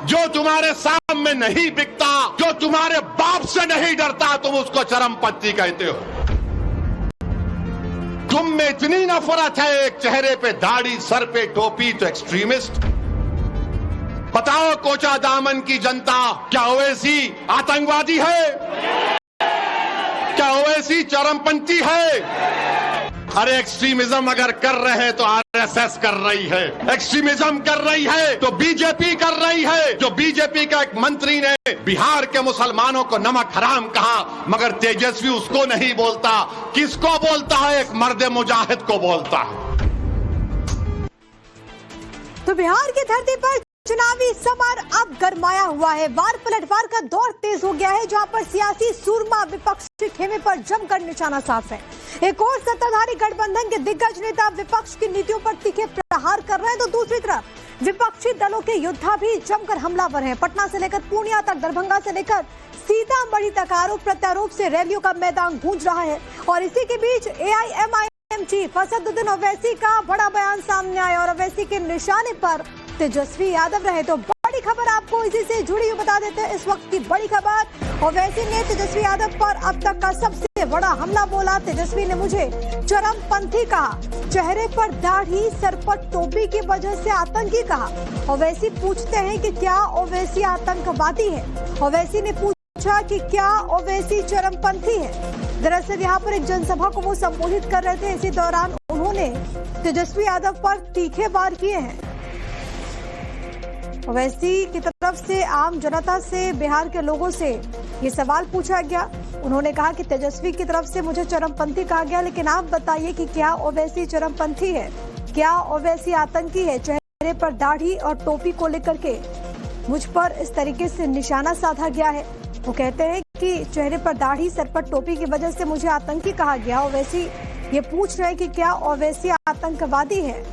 जो तुम्हारे सामने नहीं बिकता, जो तुम्हारे बाप से नहीं डरता, तुम उसको चरमपंथी कहते हो। तुम में इतनी नफरत है, एक चेहरे पे दाढ़ी, सर पे टोपी तो एक्सट्रीमिस्ट। बताओ कोचा दामन की जनता, क्या ओवैसी आतंकवादी है? क्या ओवैसी चरमपंथी है? अरे एक्सट्रीमिज्म अगर कर रहे हैं तो आरएसएस कर रही है, एक्सट्रीमिज्म कर रही है तो बीजेपी कर रही है। जो बीजेपी का एक मंत्री ने बिहार के मुसलमानों को नमक हराम कहा, मगर तेजस्वी उसको नहीं बोलता। किसको बोलता है? एक मर्द मुजाहिद को बोलता है। तो बिहार की धरती पर चुनावी समर अब गरमाया हुआ है। वार पलटवार का दौर तेज हो गया है, जहां पर सियासी सूरमा विपक्षी खेमे पर जमकर निशाना साध है। एक और सत्ताधारी गठबंधन के दिग्गज नेता विपक्ष की नीतियों पर तीखे प्रहार कर रहे हैं, तो दूसरी तरफ विपक्षी दलों के योद्धा भी जमकर हमलावर हैं। पटना से लेकर पूर्णिया तक, दरभंगा से लेकर सीतामढ़ी तक आरोप प्रत्यारोप से रैलियों का मैदान गूंज रहा है। और इसी के बीच AIMIM चीफ असदुद्दीन ओवैसी का बड़ा बयान सामने आया और ओवैसी के निशाने पर तेजस्वी यादव रहे। तो बड़ी खबर आपको इसी से जुड़ी हुई बता देते हैं। इस वक्त की बड़ी खबर, ओवैसी ने तेजस्वी यादव पर अब तक का सबसे बड़ा हमला बोला। तेजस्वी ने मुझे चरमपंथी कहा, चेहरे पर दाढ़ी, सर पर टोपी की वजह से आतंकी कहा। ओवैसी पूछते हैं कि क्या ओवैसी आतंकवादी है? ओवैसी ने पूछा कि क्या ओवैसी चरमपंथी है? दरअसल यहाँ पर एक जनसभा को वो संबोधित कर रहे थे। इसी दौरान उन्होंने तेजस्वी यादव पर तीखे वार किए हैं। ओवैसी की तरफ से आम जनता से, बिहार के लोगों से ये सवाल पूछा गया। उन्होंने कहा कि तेजस्वी की तरफ से मुझे चरमपंथी कहा गया, लेकिन आप बताइए कि क्या ओवैसी चरमपंथी है? क्या ओवैसी आतंकी है? चेहरे पर दाढ़ी और टोपी को लेकर के मुझ पर इस तरीके से निशाना साधा गया है। वो कहते हैं कि चेहरे पर दाढ़ी, सर पर टोपी की वजह से मुझे आतंकी कहा गया। ओवैसी ये पूछ रहे हैं कि क्या ओवैसी आतंकवादी है?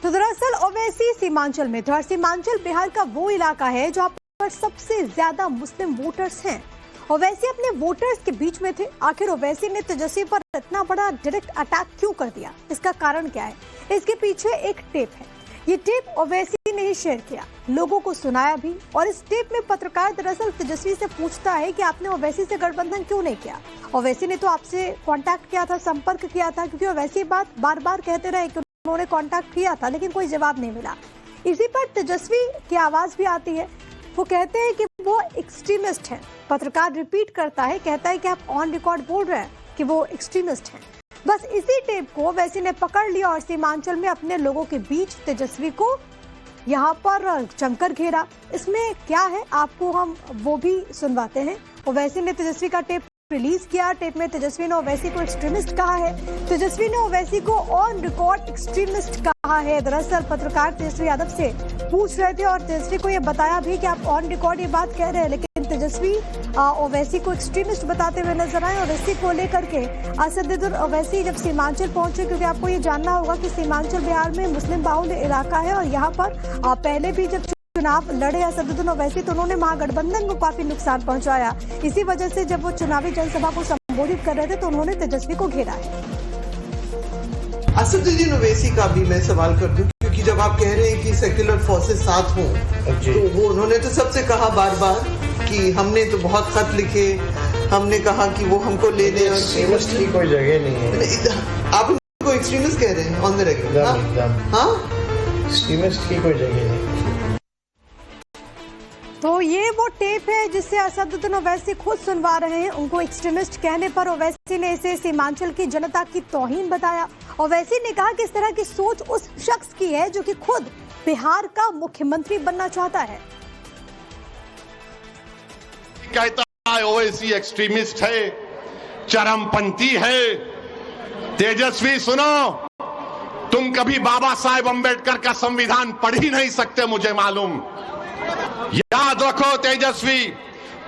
तो दरअसल ओवैसी सीमांचल में थे और सीमांचल बिहार का वो इलाका है जहां पर सबसे ज्यादा मुस्लिम वोटर्स हैं। ओवैसी अपने वोटर्स के बीच में थे। आखिर ओवैसी ने तेजस्वी पर इतना बड़ा डायरेक्ट अटैक क्यों कर दिया? इसका कारण क्या है? इसके पीछे एक टेप है। ये टेप ओवैसी ने ही शेयर किया, लोगों को सुनाया भी। और इस टेप में पत्रकार दरअसल तेजस्वी से पूछता है कि आपने ओवैसी से गठबंधन क्यों नहीं किया? ओवैसी ने तो आपसे कांटेक्ट किया था, संपर्क किया था, क्योंकि ओवैसी बात बार बार कहते रहे कि उन्होंने कांटेक्ट किया था, लेकिन कोई जवाब नहीं मिला। इसी पर तेजस्वी की आवाज भी आती है। वो कहते हैं कि वो एक्सट्रीमिस्ट है। पत्रकार रिपीट करता है, कहता है कि आप ऑन रिकॉर्ड बोल रहे हैं कि वो एक्सट्रीमिस्ट हैं। बस इसी टेप को ओवैसी ने पकड़ लिया और सीमांचल में अपने लोगों के बीच तेजस्वी को यहाँ पर जमकर घेरा। इसमें क्या है आपको हम वो भी सुनवाते हैं। ओवैसी ने तेजस्वी का टेप रिलीज किया। टेप में तेजस्वी ने ओवैसी को एक्सट्रीमिस्ट कहा है। तेजस्वी ने ओवैसी को ऑन रिकॉर्ड एक्सट्रीमिस्ट कहा है। दरअसल पत्रकार तेजस्वी यादव से पूछ रहे थे और तेजस्वी को ये बताया भी कि आप ऑन रिकॉर्ड ये बात कह रहे हैं, लेकिन तेजस्वी ओवैसी को एक्सट्रीमिस्ट बताते हुए नजर आए। और इसी को लेकर के असदुद्दीन ओवैसी जब सीमांचल पहुंचे, क्योंकि आपको ये जानना होगा कि सीमांचल बिहार में मुस्लिम बाहुल्य इलाका है और यहाँ पर पहले भी जब चुनाव लड़े असदुद्दीन ओवैसी तो उन्होंने महागठबंधन को काफी नुकसान पहुंचाया। इसी वजह से जब वो चुनावी जनसभा को संबोधित कर रहे थे तो उन्होंने तेजस्वी को घेरा है। असदुद्दीन ओवैसी का भी मैं सवाल कर दूं, क्योंकि जब आप कह रहे हैं कि सेक्युलर फोर्सेस साथ हों, तो वो उन्होंने तो सबसे कहा बार बार कि हमने तो बहुत खत लिखे, हमने कहा कि वो हमको ले लें। एक्सट्रीमिस्ट की कोई जगह नहीं है। आप उनको एक्सट्रीमिस्ट कह रहे हैं ऑन द रेकॉर्ड? हाँ, एक्सट्रीमिस्ट की कोई जगह नहीं। तो ये वो टेप है जिससे असदुद्दीन ओवैसी खुद सुनवा रहे हैं। उनको एक्सट्रीमिस्ट कहने पर ओवैसी ने इसे सीमांचल की जनता की तौहीन बताया। ओवैसी ने कहा कि इस तरह की सोच उस शख्स की है जो कि खुद बिहार का मुख्यमंत्री बनना चाहता है। कहता है ओवैसी एक्सट्रीमिस्ट है, चरमपंथी है। तेजस्वी सुनो, तुम कभी बाबा साहेब अंबेडकर का संविधान पढ़ ही नहीं सकते, मुझे मालूम। याद रखो तेजस्वी,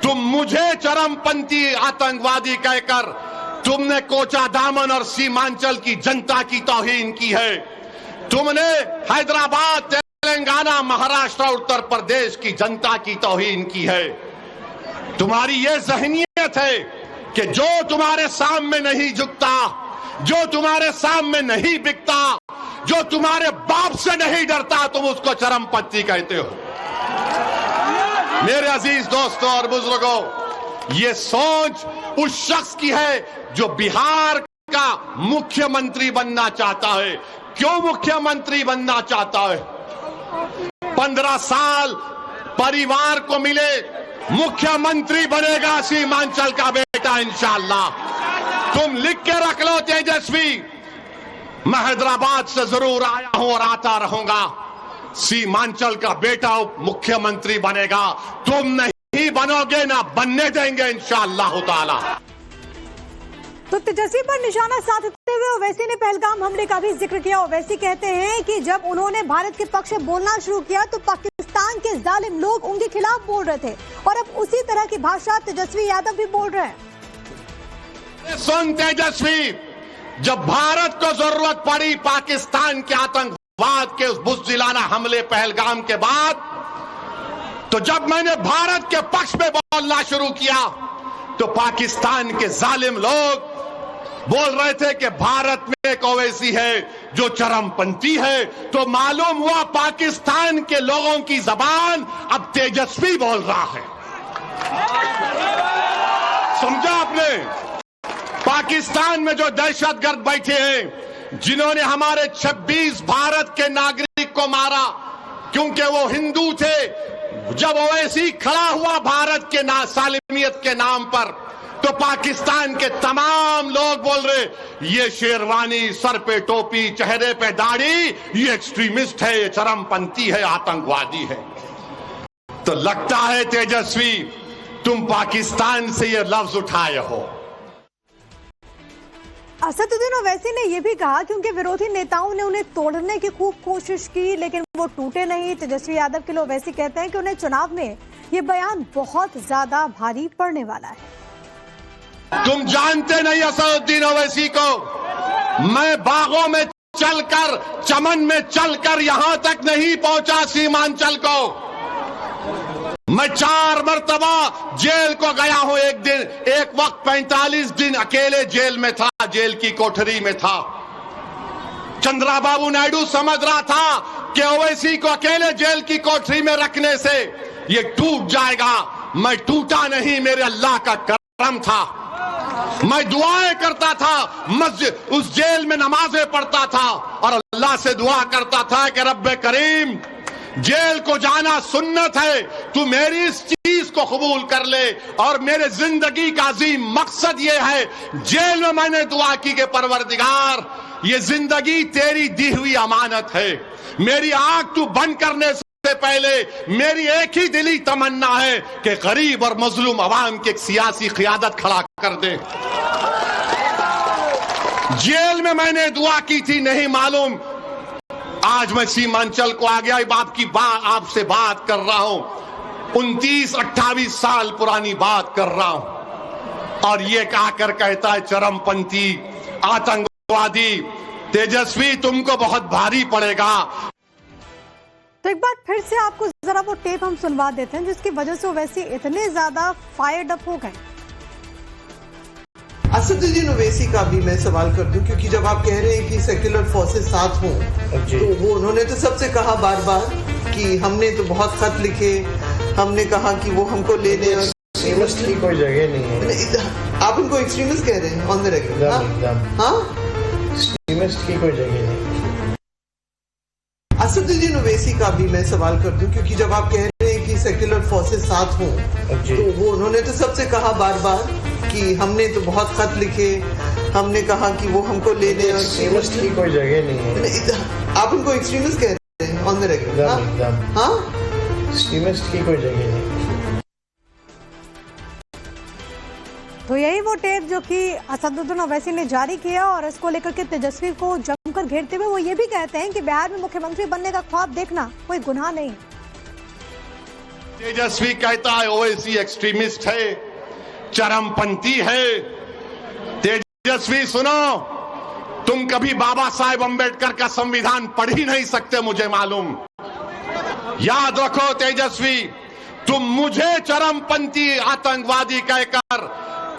तुम मुझे चरमपंथी आतंकवादी कहकर तुमने कोचा दामन और सीमांचल की जनता की तौहीन की है। तुमने हैदराबाद, तेलंगाना, महाराष्ट्र, उत्तर प्रदेश की जनता की तौहीन की है। तुम्हारी ये ज़हनियत है कि जो तुम्हारे सामने नहीं झुकता, जो तुम्हारे सामने नहीं बिकता, जो तुम्हारे बाप से नहीं डरता, तुम उसको चरमपंथी कहते हो। मेरे अजीज दोस्तों और बुजुर्गों, ये सोच उस शख्स की है जो बिहार का मुख्यमंत्री बनना चाहता है। क्यों मुख्यमंत्री बनना चाहता है? 15 साल परिवार को मिले, मुख्यमंत्री बनेगा सीमांचल का बेटा इंशाअल्लाह। तुम लिख के रख लो तेजस्वी, मैं हैदराबाद से जरूर आया हूं और आता रहूंगा। सीमांचल का बेटा मुख्यमंत्री बनेगा, तुम नहीं बनोगे, ना बनने देंगे इंशाअल्लाह ताला। तो तेजस्वी पर निशाना साधते हुए ओवैसी ने पहलगाम हमले का भी जिक्र किया। ओवैसी कहते हैं कि जब उन्होंने भारत के पक्ष में बोलना शुरू किया तो पाकिस्तान के जालिम लोग उनके खिलाफ बोल रहे थे, और अब उसी तरह की भाषा तेजस्वी यादव भी बोल रहे हैं। सुन तेजस्वी, जब भारत को जरूरत पड़ी पाकिस्तान के आतंकवाद के उस बुज़दिलाना हमले पहलगाम के बाद, तो जब मैंने भारत के पक्ष में बोलना शुरू किया तो पाकिस्तान के जालिम लोग बोल रहे थे कि भारत में एक ओवैसी है जो चरमपंथी है। तो मालूम हुआ पाकिस्तान के लोगों की जबान अब तेजस्वी बोल रहा है। समझा आपने? पाकिस्तान में जो दहशतगर्द बैठे हैं, जिन्होंने हमारे 26 भारत के नागरिक को मारा क्योंकि वो हिंदू थे, जब ओवैसी खड़ा हुआ भारत के सालिमियत के नाम पर, तो पाकिस्तान के तमाम लोग बोल रहे ये शेरवानी, सर पे टोपी, चेहरे पे दाढ़ी, ये एक्सट्रीमिस्ट है, ये चरमपंथी है, आतंकवादी है। तो लगता है तेजस्वी तुम पाकिस्तान से ये लफ्ज उठाए हो। असदुद्दीन ओवैसी ने यह भी कहा कि उनके विरोधी नेताओं ने उन्हें तोड़ने की खूब कोशिश की लेकिन वो टूटे नहीं। तेजस्वी यादव के लिए ओवैसी कहते हैं कि उन्हें चुनाव में ये बयान बहुत ज्यादा भारी पड़ने वाला है। तुम जानते नहीं असदुद्दीन ओवैसी को। मैं बागों में चलकर, चमन में चलकर यहां तक नहीं पहुंचा सीमांचल को। मैं 4 मरतबा जेल को गया हूं। एक वक्त 45 दिन अकेले जेल में था, जेल की कोठरी में था। चंद्रबाबू नायडू समझ रहा था कि ओवैसी को अकेले जेल की कोठरी में रखने से ये टूट जाएगा। मैं टूटा नहीं, मेरे अल्लाह का करम था। मैं दुआएं करता था, मस्जिद उस जेल में नमाजें पढ़ता था और अल्लाह से दुआ करता था कि रब्बे करीम, जेल को जाना सुन्नत है, तू मेरी इस चीज को कबूल कर ले। और मेरे जिंदगी का अजीम मकसद ये है, जेल में मैंने दुआ की कि परवरदिगार, ये जिंदगी तेरी दी हुई अमानत है। मेरी आंख तू बंद करने से पहले मेरी एक ही दिली तमन्ना है कि गरीब और मजलूम अवाम की एक सियासी क़ियादत खड़ा कर दे। जेल में मैंने दुआ की थी, नहीं मालूम आज मैं सीमांचल को आ गया, आपसे बात कर रहा हूं। 29-28 साल पुरानी बात कर रहा हूं और ये कहकर कहता है चरमपंथी, आतंकवादी। तेजस्वी तुमको बहुत भारी पड़ेगा। तो एक बार फिर से आपको जरा वो टेप हम सुनवा देते हैं जिसकी वजह से वैसे इतने ज्यादा फायर्ड अप हो गए। असदुद्दीन ओवैसी का भी मैं सवाल कर दूं, क्योंकि जब आप कह रहे हैं कि सेक्युलर फोर्सेस साथ हों, तो वो उन्होंने तो सबसे कहा बार बार कि हमने तो बहुत खत लिखे, हमने कहा कि वो हमको ले लें। एक्सट्रीमिस्ट की कोई जगह नहीं है। आप उनको एक्सट्रीमिस्ट कह रहे हैं ऑन द रेकॉर्ड? हाँ, एक्सट्रीमिस्ट की कोई जगह नहीं। असदुद्दीन ओवैसी का भी मैं सवाल कर दूं, क्योंकि जब आप कह रहे हैं कि सेक्युलर फोर्सेस साथ हों, तो वो उन्होंने तो सबसे कहा बार बार कि हमने तो बहुत खत लिखे, हमने कहा कि वो हमको ले लें। एक्सट्रीमिस्ट की कोई जगह नहीं है। आप उनको एक्सट्रीमिस्ट कह रहे हैं ऑन द रेकॉर्ड? हाँ, एक्सट्रीमिस्ट की कोई जगह नहीं। तो यही वो टेप जो कि असदुद्दीन ओवैसी ने जारी किया और इसको लेकर के तेजस्वी को जमकर घेरते हुए वो ये भी कहते हैं कि बिहार में मुख्यमंत्री बनने का ख्वाब देखना कोई गुनाह नहीं। तेजस्वी कहता है ओवैसी एक्सट्रीमिस्ट है, चरमपंथी है। तेजस्वी सुनो, तुम कभी बाबा साहेब अंबेडकर का संविधान पढ़ ही नहीं सकते, मुझे मालूम। याद रखो तेजस्वी, तुम मुझे चरमपंथी आतंकवादी कहकर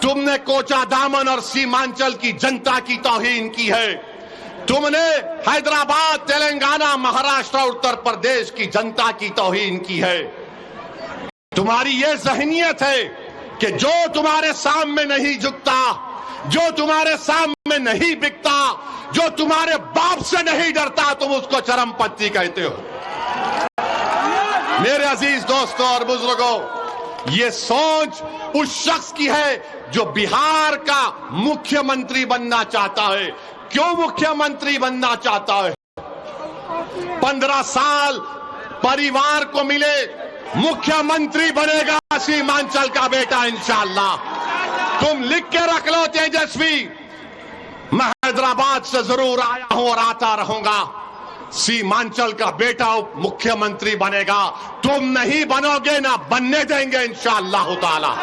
तुमने कोचा दामन और सीमांचल की जनता की तौहीन की है। तुमने हैदराबाद, तेलंगाना, महाराष्ट्र, उत्तर प्रदेश की जनता की तौहीन की है। तुम्हारी यह ज़हनियत है कि जो तुम्हारे सामने नहीं झुकता, जो तुम्हारे सामने नहीं बिकता, जो तुम्हारे बाप से नहीं डरता, तुम उसको चरमपंथी कहते हो। मेरे अजीज दोस्तों और बुजुर्गों, ये सोच उस शख्स की है जो बिहार का मुख्यमंत्री बनना चाहता है। क्यों मुख्यमंत्री बनना चाहता है? 15 साल परिवार को मिले, मुख्यमंत्री बनेगा सीमांचल का बेटा इंशाअल्लाह। तुम लिख के रख लो तेजस्वी, मैं हैदराबाद से जरूर आया हूं और आता रहूंगा। सीमांचल का बेटा मुख्यमंत्री बनेगा। तुम नहीं बनोगे, ना बनने देंगे इंशाअल्लाह ताला।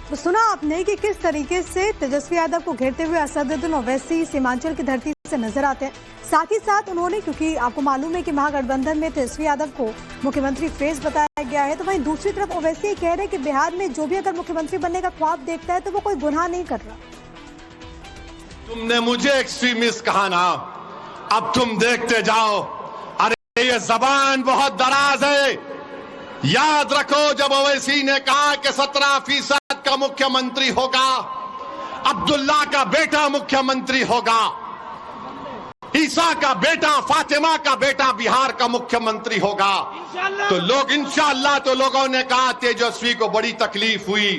तो सुना आपने कि किस तरीके से तेजस्वी यादव को घेरते हुए असदुद्दीन ओवैसी सीमांचल की धरती से नजर आते हैं। साथ ही साथ उन्होंने, क्योंकि आपको मालूम है कि महागठबंधन में तेजस्वी यादव को मुख्यमंत्री फेस बताया गया है, तो वहीं दूसरी तरफ ओवैसी कह रहे हैं कि बिहार में जो भी अगर मुख्यमंत्री बनने का ख्वाब देखता है तो वो कोई गुनाह नहीं कर रहा। तुमने मुझे एक्सट्रीमिस्ट कहा ना, अब तुम देखते जाओ। अरे ये जबान बहुत दराज है। याद रखो, जब ओवैसी ने कहा कि 17% का मुख्यमंत्री होगा, अब्दुल्ला का बेटा मुख्यमंत्री होगा, ईसा का बेटा, फातिमा का बेटा बिहार का मुख्यमंत्री होगा, तो लोग इंशाअल्लाह, तो लोगों ने कहा तेजस्वी को बड़ी तकलीफ हुई,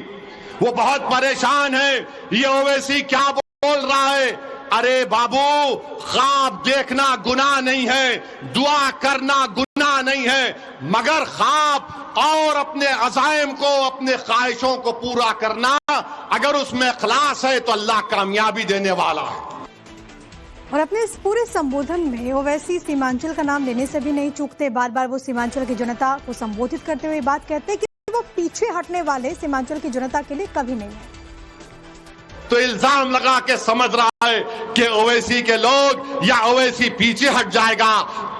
वो बहुत परेशान है, ये ओवैसी क्या बोल रहा है। अरे बाबू, ख्वाब देखना गुनाह नहीं है, दुआ करना गुनाह नहीं है, मगर ख्वाब और अपने अज़ाइम को, अपने ख्वाहिशों को पूरा करना, अगर उसमें इखलास है तो अल्लाह कामयाबी देने वाला है। और अपने इस पूरे संबोधन में ओवैसी सीमांचल का नाम लेने से भी नहीं चूकते। बार बार वो सीमांचल की जनता को संबोधित करते हुए बात कहते हैं कि वो पीछे हटने वाले सीमांचल की जनता के लिए कभी नहीं है। तो इल्जाम लगा के समझ रहा है कि ओवैसी के लोग या ओवैसी पीछे हट जाएगा।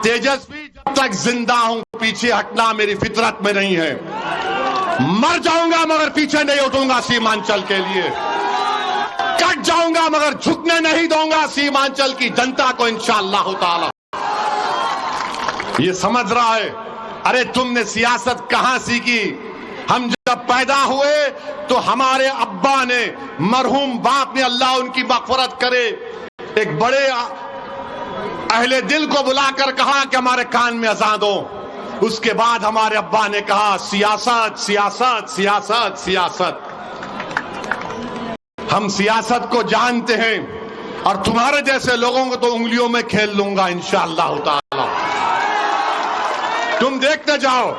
तेजस्वी जब तक जिंदा हूं, पीछे हटना मेरी फितरत में नहीं है। मर जाऊंगा मगर पीछे नहीं उठूंगा सीमांचल के लिए। कट जाऊंगा मगर झुकने नहीं दूंगा सीमांचल की जनता को इंशाअल्लाह ताला। ये समझ रहा है। अरे तुमने सियासत कहां सीखी? हम जब पैदा हुए तो हमारे अब्बा ने, मरहूम बाप ने, अल्लाह उनकी मग़फ़िरत करे, एक बड़े अहले दिल को बुलाकर कहा कि हमारे कान में अज़ान दो। उसके बाद हमारे अब्बा ने कहा सियासत सियासत सियासत सियासत। हम सियासत को जानते हैं और तुम्हारे जैसे लोगों को तो उंगलियों में खेल लूंगा इंशाअल्लाह ताला। तुम देखते जाओ,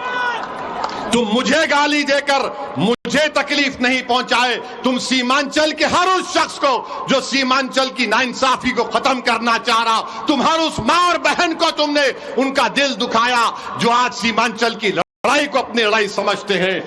तुम मुझे गाली देकर मुझे तकलीफ नहीं पहुंचाए, तुम सीमांचल के हर उस शख्स को जो सीमांचल की नाइंसाफी को खत्म करना चाह रहा, तुम हर उस मां और बहन को तुमने उनका दिल दुखाया जो आज सीमांचल की लड़ाई को अपनी लड़ाई समझते हैं।